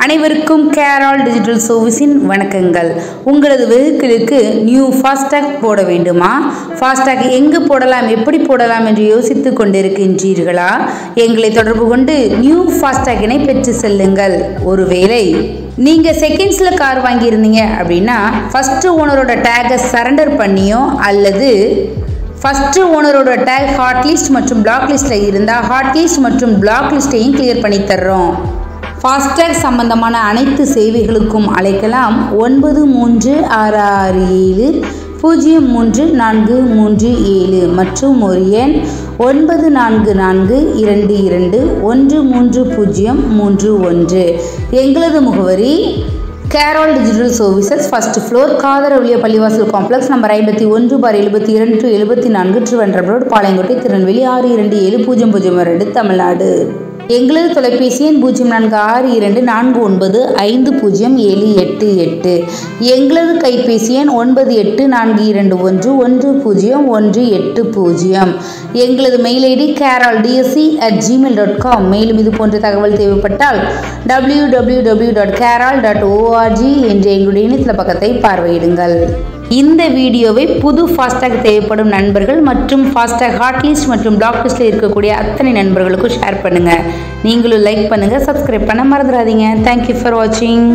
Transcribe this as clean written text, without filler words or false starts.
அனைவருக்கும் கேரால் டிஜிட்டல் சர்வீஸின் வணக்கங்கள். உங்களது வெஹிக்கிளுக்கு நியூ ஃபாஸ்டாக் போட வேண்டுமா? ஃபாஸ்டாக் எங்கு போடலாம், எப்படி போடலாம் என்று யோசித்து கொண்டிருக்கின்றீர்களா? எங்களை தொடர்பு கொண்டு நியூ ஃபாஸ்டாகினை பெற்று செல்லுங்கள். ஒருவேளை நீங்கள் செகண்ட்ஸில் கார் வாங்கியிருந்தீங்க அப்படின்னா ஃபஸ்ட்டு ஓனரோட டேகை சரண்டர் பண்ணியோ அல்லது ஃபஸ்ட்டு ஓனரோட டேக் ஹாட் லிஸ்ட் மற்றும் பிளாக் லிஸ்ட்டில் இருந்தால் ஹாட் லிஸ்ட் மற்றும் பிளாக் லிஸ்ட்டையும் கிளியர் பண்ணி தர்றோம். ஃபாஸ்டாக் சம்பந்தமான அனைத்து சேவைகளுக்கும் அழைக்கலாம் 9367033437 மற்றும் ஒரு எண் 9442213031. எங்களது முகவரி கேரால் டிஜிட்டல் சர்வீசஸ், ஃபர்ஸ்ட் ஃப்ளோர், காதரவழியா பள்ளிவாசல் complex, number 51/72-74, Trivandrum road, Palayamkottai, Tirunelveli 620002, Tamil Nadu. எங்களது தொலைபேசி எண் 0462495078. எங்களது கைபேசி எண் 9842211018. எங்களது மெயில் ஐடி caroldsc@gmail.com. மேலும் இது போன்ற தகவல் தேவைப்பட்டால் www.carol.org என்ற எங்களுடைய இணையதள பக்கத்தை பார்வையிடுங்கள். இந்த வீடியோவை புது ஃபாஸ்டாக் தேவைப்படும் நண்பர்கள் மற்றும் ஃபாஸ்டாக் ஹாட் லிஸ்ட் மற்றும் பிளாக் லிஸ்ட்டில் இருக்கக்கூடிய அத்தனை நண்பர்களுக்கும் ஷேர் பண்ணுங்கள். நீங்களும் லைக் பண்ணுங்கள், சப்ஸ்கிரைப் பண்ண மறந்துடாதீங்க. தேங்க்யூ ஃபார் வாட்சிங்.